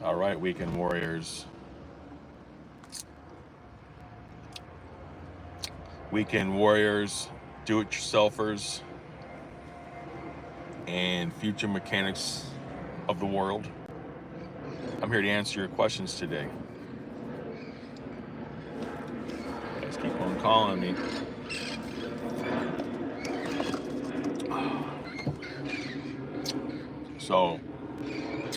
All right, weekend warriors. Weekend warriors, do-it-yourselfers, and future mechanics of the world. I'm here to answer your questions today. You guys keep on calling me. So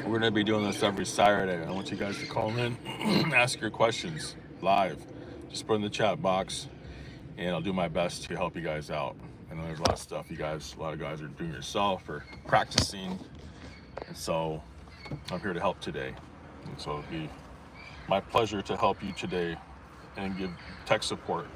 we're going to be doing this every Saturday. I want you guys to call in and ask your questions live. Just put in the chat box, and I'll do my best to help you guys out. I know there's a lot of stuff a lot of guys are doing yourself or practicing, and so I'm here to help today. And so it'll be my pleasure to help you today and give tech support.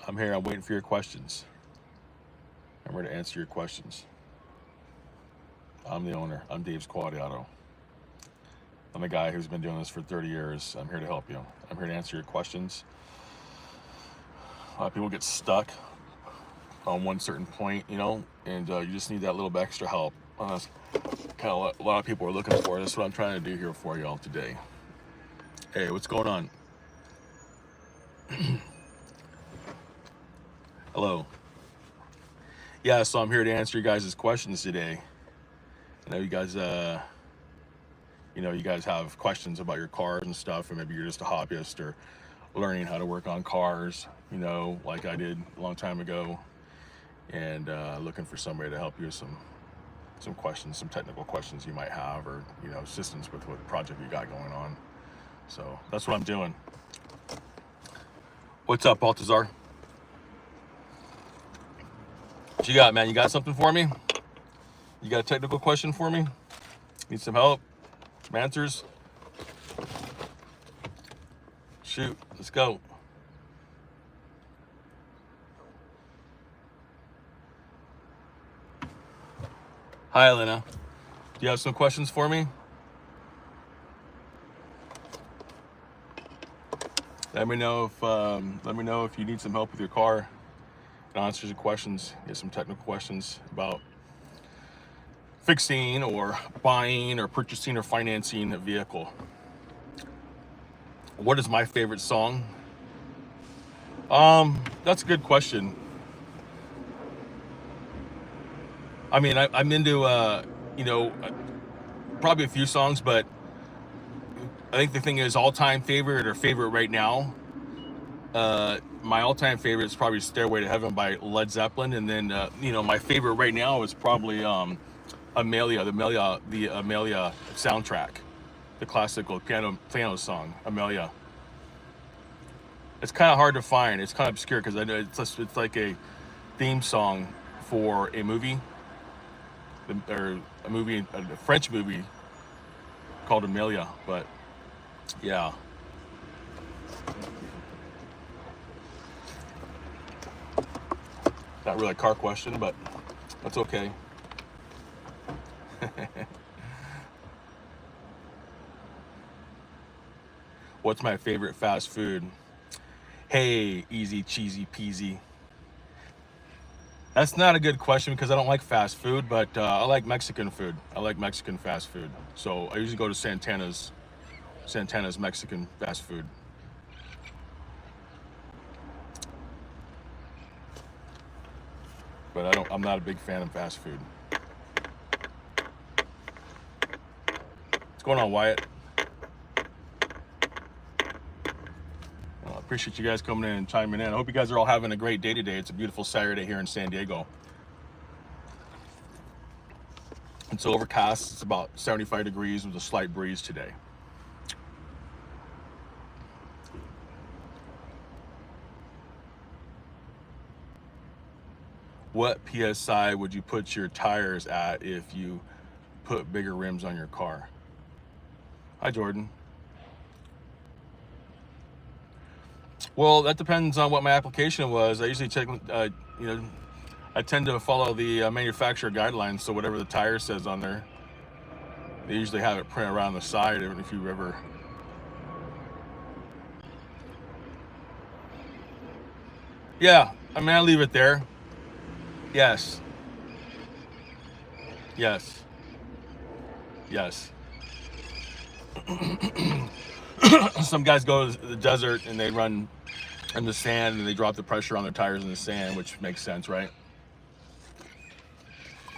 I'm here, I'm waiting for your questions. I'm here to answer your questions. I'm the owner. I'm Dave's Quality Auto. I'm a guy who's been doing this for 30 years. I'm here to help you. I'm here to answer your questions. A lot of people get stuck on one certain point, you know, and you just need that little bit extra help. That's kind of what a lot of people are looking for. That's what I'm trying to do here for y'all today. Hey, what's going on? Hello. Yeah, so I'm here to answer you guys' questions today. I know you guys, you guys have questions about your cars and stuff, or maybe you're just a hobbyist or learning how to work on cars, you know, like I did a long time ago, and looking for somebody to help you with some questions, some technical questions you might have, or, you know, assistance with what project you got going on. So that's what I'm doing. What's up, Baltazar? What you got, man? You got something for me? You got a technical question for me? Need some help? Some answers? Shoot, let's go. Hi, Elena. Do you have some questions for me? Let me know if you need some help with your car. I'll answer your questions. Get some technical questions about fixing or buying or purchasing or financing a vehicle. What is my favorite song? That's a good question. I mean, I'm into, you know, probably a few songs, but I think the thing is all-time favorite or favorite right now. My all-time favorite is probably "Stairway to Heaven" by Led Zeppelin, and then you know, my favorite right now is probably Amelia, the Amelia soundtrack, the classical piano song Amelia. It's kind of hard to find. It's kind of obscure because I know it's like a theme song for a movie, or a French movie called Amelia. But yeah, not really a car question, but that's okay. What's my favorite fast food? Hey, easy cheesy peasy. That's not a good question because I don't like fast food, but I like Mexican food. I like Mexican fast food. So I usually go to Santana's Mexican fast food. But I'm not a big fan of fast food. What's going on, Wyatt? I appreciate you guys coming in and chiming in. I hope you guys are all having a great day today. It's a beautiful Saturday here in San Diego. It's overcast. It's about 75 degrees with a slight breeze today. What PSI would you put your tires at if you put bigger rims on your car? Hi, Jordan. Well, that depends on what my application was. I usually check, you know, I tend to follow the manufacturer guidelines. So whatever the tire says on there, they usually have it printed around the side. If you ever, yeah, I mean, I leave it there. Yes, yes, yes. Some guys go to the desert and they run in the sand and they drop the pressure on their tires in the sand, which makes sense, right?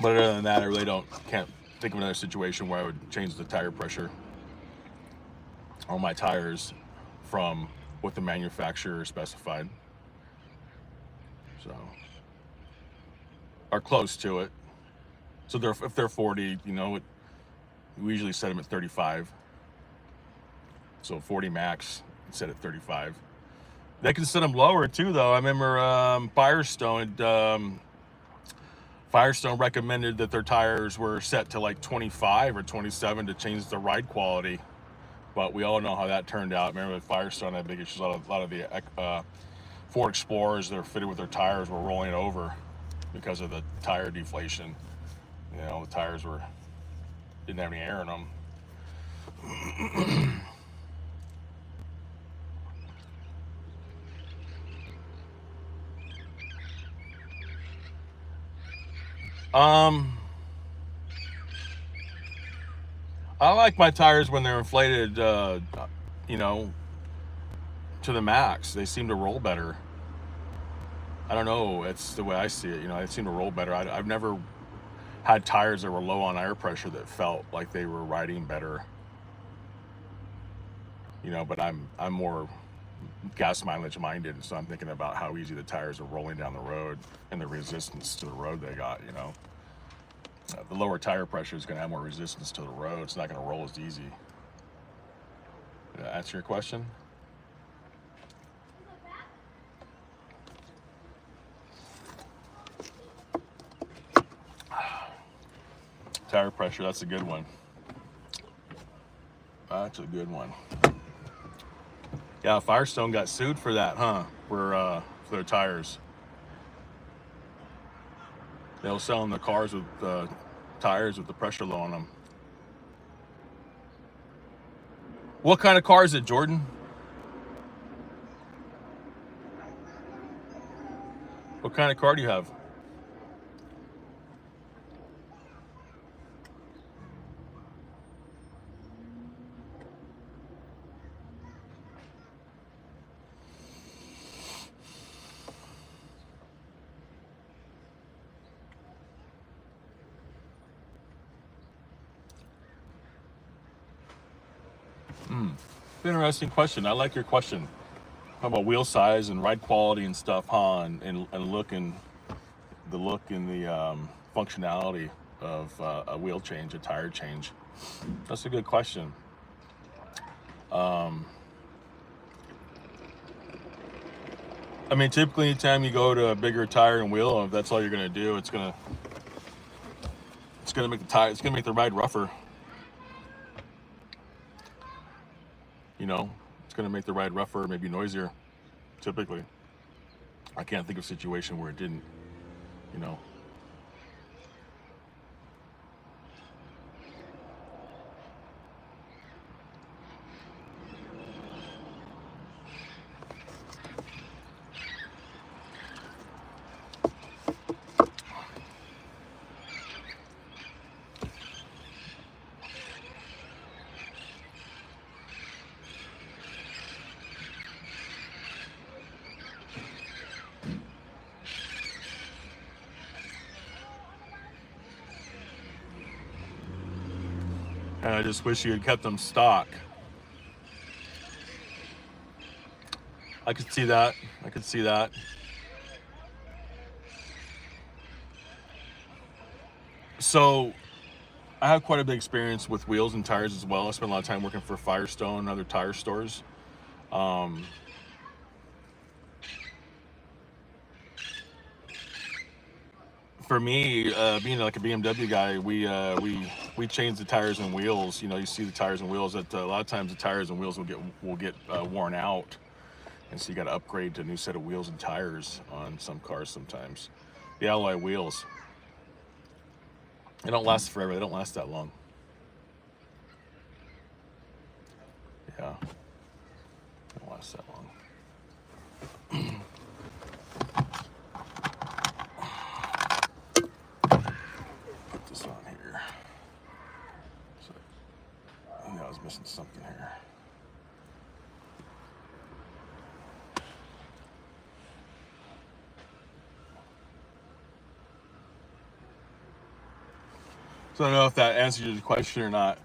But other than that, I really can't think of another situation where I would change the tire pressure on my tires from what the manufacturer specified. So, are close to it. So if they're 40, you know, we usually set them at 35. So 40 max, set at 35. They can set them lower too, though. I remember Firestone recommended that their tires were set to like 25 or 27 to change the ride quality. But we all know how that turned out. Remember with Firestone had big issues. A lot of the Ford Explorers that are fitted with their tires were rolling over because of the tire deflation. You know, the tires didn't have any air in them. Um, I like my tires when they're inflated, you know, to the max. They seem to roll better. I don't know. It's the way I see it. You know, they seem to roll better. I've never had tires that were low on air pressure that felt like they were riding better. You know, but I'm more gas mileage minded, so I'm thinking about how easy the tires are rolling down the road and the resistance to the road they got. You know, the lower tire pressure is going to have more resistance to the road. It's not going to roll as easy. Did that answer your question? Tire pressure, that's a good one. That's a good one. Yeah, Firestone got sued for that, huh? For their tires. They were selling the cars with tires with the pressure low on them. What kind of car is it, Jordan? What kind of car do you have? Interesting question. I like your question. How about wheel size and ride quality and stuff, huh? And look and the look and the functionality of a wheel change, a tire change. That's a good question. I mean, typically, anytime you go to a bigger tire and wheel, if that's all you're gonna do, it's gonna make the tire, it's gonna make the ride rougher. You know, it's gonna make the ride rougher, maybe noisier. Typically, I can't think of a situation where it didn't. You know. And I just wish you had kept them stock. I could see that. I could see that. So I have quite a bit of experience with wheels and tires as well. I spent a lot of time working for Firestone and other tire stores. For me, being like a BMW guy, we change the tires and wheels. You know, you see the tires and wheels. That a lot of times the tires and wheels will get worn out, and so you got to upgrade to a new set of wheels and tires on some cars. Sometimes the alloy wheels, they don't last forever. They don't last that long. Yeah, they don't last that long. Put this on here. So, I knew I was missing something here. So I don't know if that answers your question or not.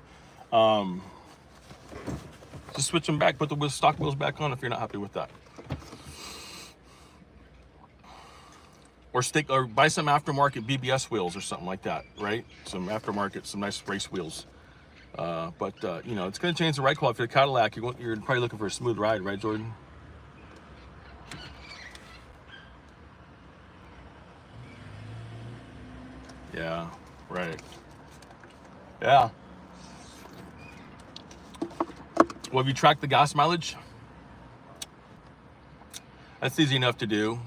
Just switch them back, put the stock wheels back on if you're not happy with that. Or buy some aftermarket BBS wheels or something like that, right? Some aftermarket, some nice race wheels. But you know, it's going to change the ride quality. For the Cadillac, you're probably looking for a smooth ride, right, Jordan? Yeah, right. Yeah. Well, have you tracked the gas mileage? That's easy enough to do.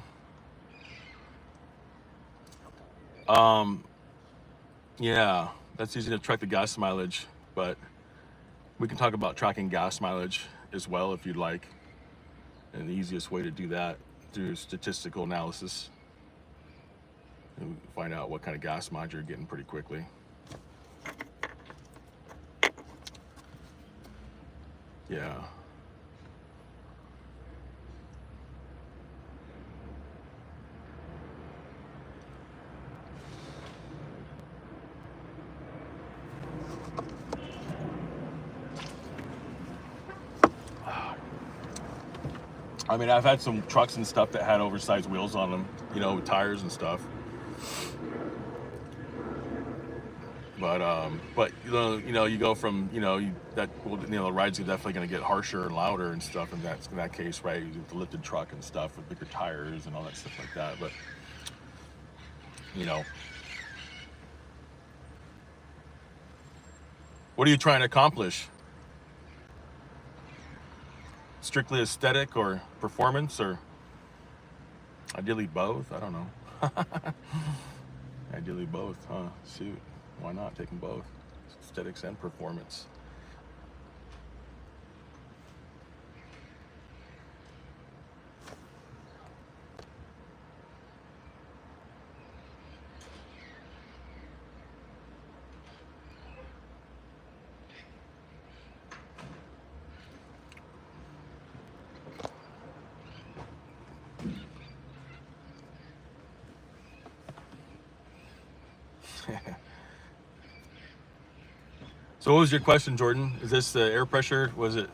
Yeah, that's easy to track the gas mileage, but we can talk about tracking gas mileage as well if you'd like. And the easiest way to do that through statistical analysis. And find out what kind of gas mileage you're getting pretty quickly. Yeah. I mean, I've had some trucks and stuff that had oversized wheels on them, you know, tires and stuff. But you know, you go from, you know, the rides are definitely going to get harsher and louder and stuff. And that's in that case, right? With the lifted truck and stuff with bigger tires and all that stuff like that. But you know, what are you trying to accomplish? Strictly aesthetic or performance, or ideally both? I don't know. Ideally both, huh? Shoot, why not take them both? Aesthetics and performance. So what was your question, Jordan? Is this the air pressure? Was it?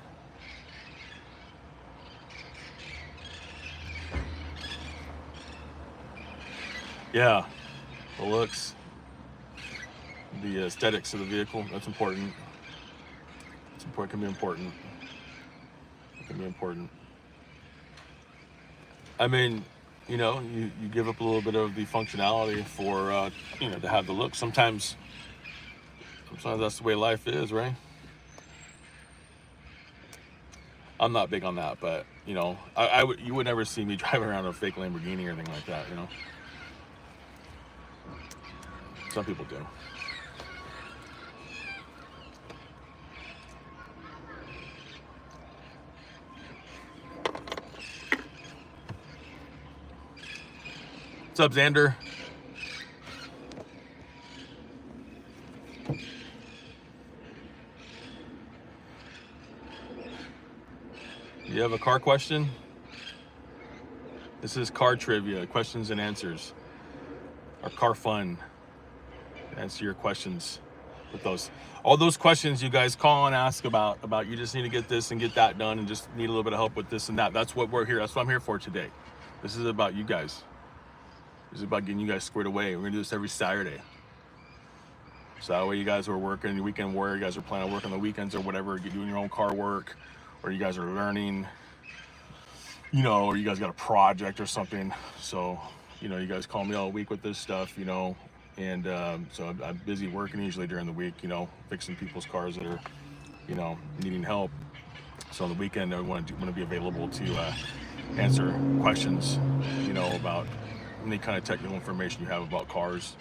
Yeah, the looks, the aesthetics of the vehicle. That's important. It's important. Can be important. It can be important. I mean, you give up a little bit of the functionality for to have the look. Sometimes that's the way life is, right? I'm not big on that, but you would never see me driving around a fake Lamborghini or anything like that. Some people do. What's up, Xander? You have a car question? This is car trivia, questions and answers. Our car fun. Answer your questions with those. All those questions you guys call and ask about you just need to get this and get that done and just need a little bit of help with this and that. That's what we're here. That's what I'm here for today. This is about you guys. This is about getting you guys squared away. We're gonna do this every Saturday. So that way you guys are working your weekend warrior, you guys are planning on working on the weekends or whatever, you're doing your own car work, or you guys are learning, or you guys got a project or something. So, you guys call me all week with this stuff, and so I'm busy working usually during the week, fixing people's cars that are, needing help. So on the weekend, I want to be available to answer questions, about any kind of technical information you have about cars.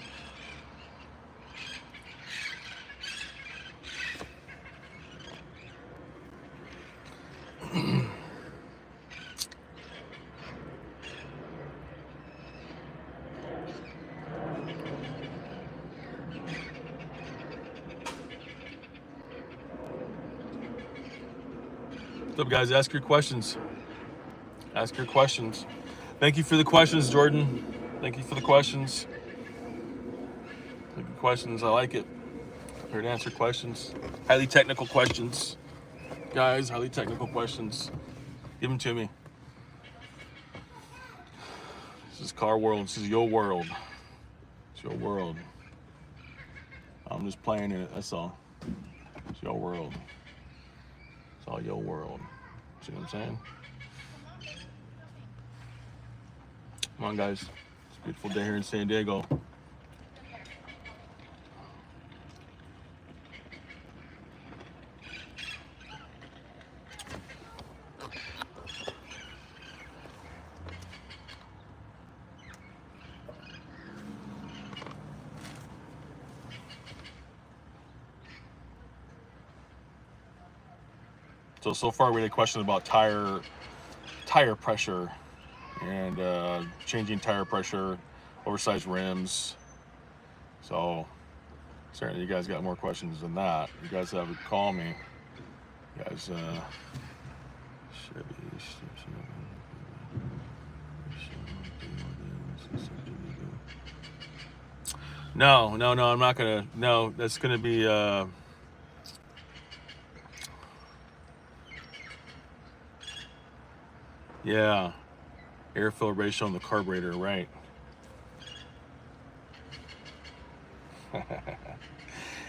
What's up, guys? Ask your questions. Ask your questions. Thank you for the questions, Jordan. Thank you for the questions. Questions, I like it. I'm here to answer questions. Highly technical questions. Guys, highly technical questions. Give them to me. This is car world. This is your world. It's your world. I'm just playing in it, that's all. It's your world. It's all your world. See what I'm saying? Come on, guys. It's a beautiful day here in San Diego. So far we had a question about tire pressure and changing tire pressure, oversized rims. So certainly you guys got more questions than that. You guys have to call me. You guys, No, I'm not gonna. No, that's gonna be. Yeah, airfill ratio on the carburetor, right?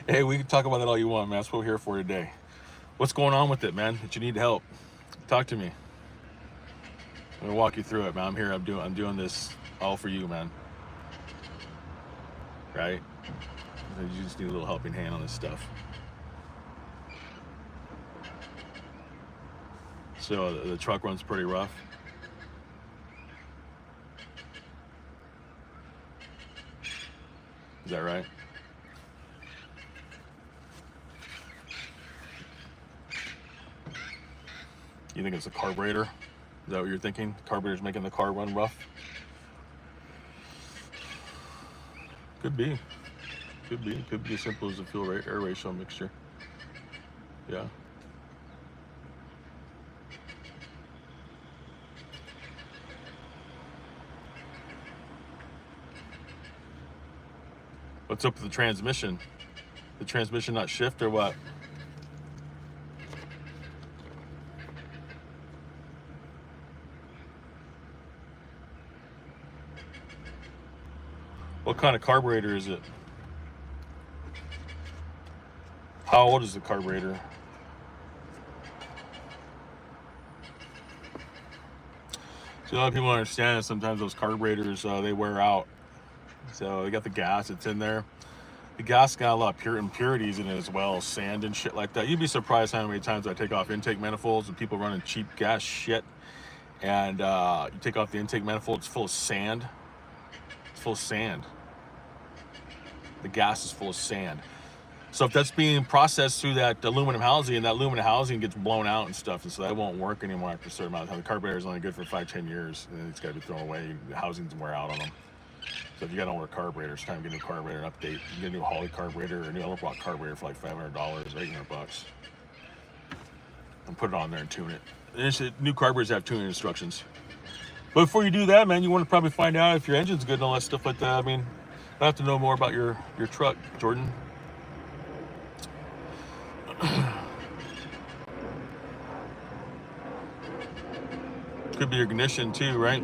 Hey, we can talk about that all you want, man. That's what we're here for today. What's going on with it, man? That you need help? Talk to me. I'm gonna walk you through it, man. I'm here. I'm doing this all for you, man. Right? You just need a little helping hand on this stuff. So the truck runs pretty rough. Is that right? You think it's a carburetor? Is that what you're thinking? Carburetor's making the car run rough? Could be. Could be. Could be as simple as a fuel air ratio mixture. Yeah. What's up with the transmission? The transmission not shift or what? What kind of carburetor is it? How old is the carburetor? So a lot of people don't understand that sometimes those carburetors, they wear out. So they got the gas that's in there. The gas got a lot of pure impurities in it as well, sand and shit like that. You'd be surprised how many times I take off intake manifolds and people running cheap gas shit. And you take off the intake manifold, it's full of sand. It's full of sand. The gas is full of sand. So if that's being processed through that aluminum housing, and that aluminum housing gets blown out and stuff, and so that won't work anymore after a certain amount of time. The carburetor is only good for 5-10 years, and then it's got to be thrown away. The housings wear out on them. So if you got an older carburetor, it's time to get a new carburetor update. You get a new Holly carburetor or a new Yellow Block carburetor for like $500 or $800, and put it on there and tune it. And new carburetors have tuning instructions. But before you do that, man, you want to probably find out if your engine's good and all that stuff like that. I mean, I have to know more about your truck, Jordan. Could be your ignition too, right?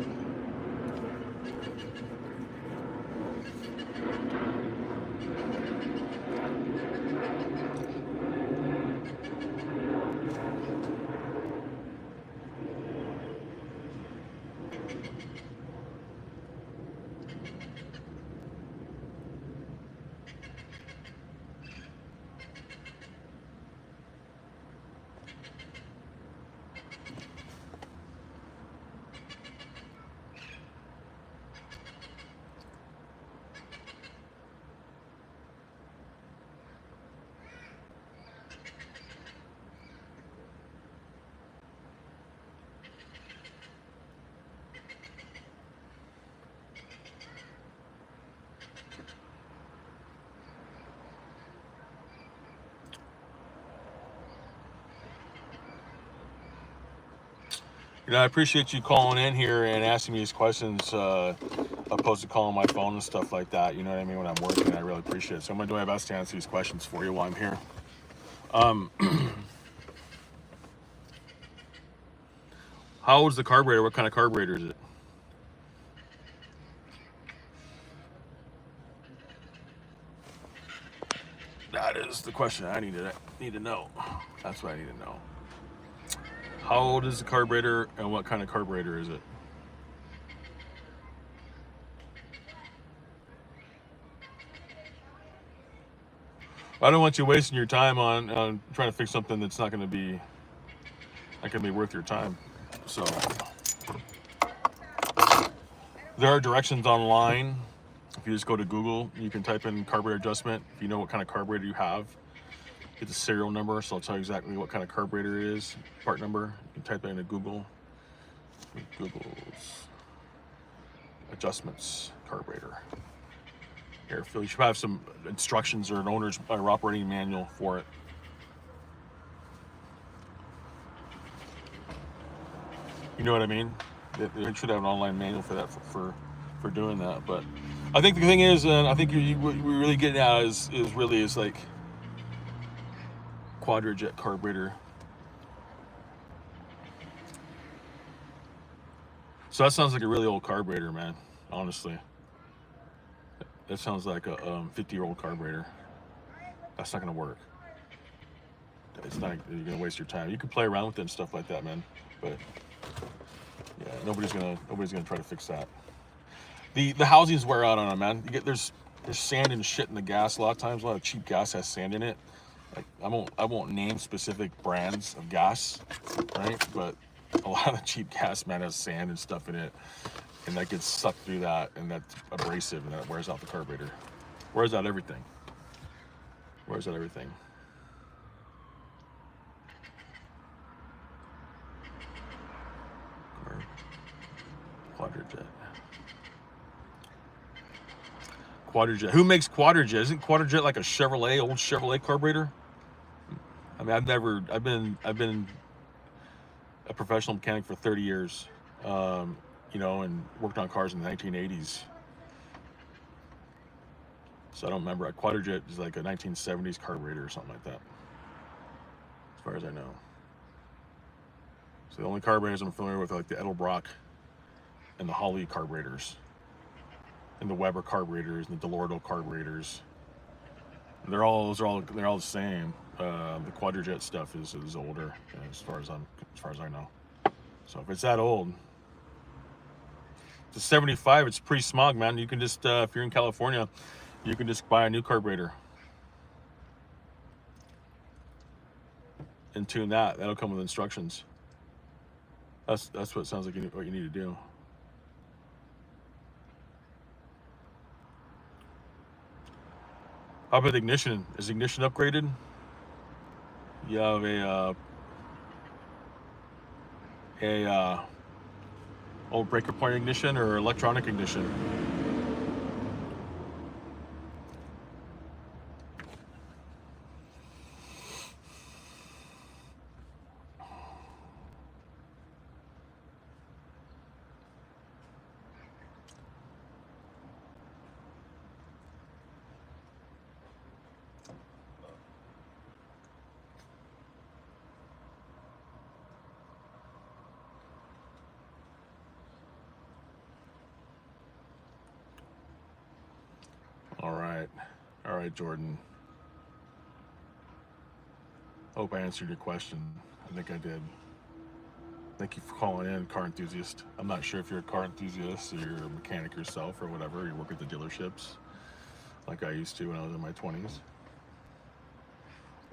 You know, I appreciate you calling in here and asking me these questions, opposed to calling my phone and stuff like that. You know what I mean? When I'm working, I really appreciate it. So I'm going to do my best to answer these questions for you while I'm here. How old is the carburetor? What kind of carburetor is it? That is the question I need to know. That's what I need to know. How old is the carburetor and what kind of carburetor is it? I don't want you wasting your time on trying to fix something that's not going to be worth your time. So there are directions online. If you just go to Google, you can type in carburetor adjustment. If you know what kind of carburetor you have, get the serial number, so I'll tell you exactly what kind of carburetor it is, part number. You can type that into Google. Google's adjustments carburetor. Here, Phil, you should have some instructions or an owner's or operating manual for it. You know what I mean? They should have an online manual for that for doing that. But I think the thing is, and I think what we're really getting at is like quadrajet carburetor. So that sounds like a really old carburetor, man. Honestly, that sounds like a 50-year-old carburetor. That's not gonna work. It's not. You're gonna waste your time. You can play around with it and stuff like that, man. But yeah, nobody's gonna try to fix that. The housings wear out on them, man. There's sand and shit in the gas. A lot of times, a lot of cheap gas has sand in it. Like I won't name specific brands of gas, right? But a lot of the cheap gas, man, has sand and stuff in it, and that gets sucked through that, and that's abrasive, and that wears out the carburetor. Wears out everything. Wears out everything. Quadrajet. Quadrajet. Who makes Quadrajet? Isn't Quadrajet like a Chevrolet, old Chevrolet carburetor? I mean, I've been a professional mechanic for 30 years, you know, and worked on cars in the 1980s. So I don't remember. A Quadrajet is like a 1970s carburetor or something like that, as far as I know. So the only carburetors I'm familiar with are like the Edelbrock and the Holly carburetors. and the Weber carburetors and the Delorto carburetors. They're all the same. The Quadrajet stuff is older as far as I know. So if it's that old, it's a 75. It's pre-smog, man. You can just if you're in California, you can just buy a new carburetor and tune that. That'll come with instructions. That's what it sounds like what you need to do. How about the ignition? Is ignition upgraded? You have a old breaker point ignition or electronic ignition? All right, Jordan. Hope I answered your question. I think I did. Thank you for calling in, car enthusiast. I'm not sure if you're a car enthusiast or you're a mechanic yourself or whatever. You work at the dealerships like I used to when I was in my 20s.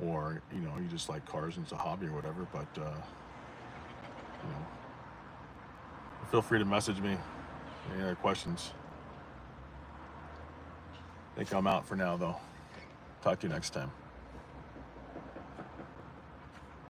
Or, you know, you just like cars and it's a hobby or whatever. But, you know, feel free to message me. Any other questions? I think I'm out for now, though. Talk to you next time.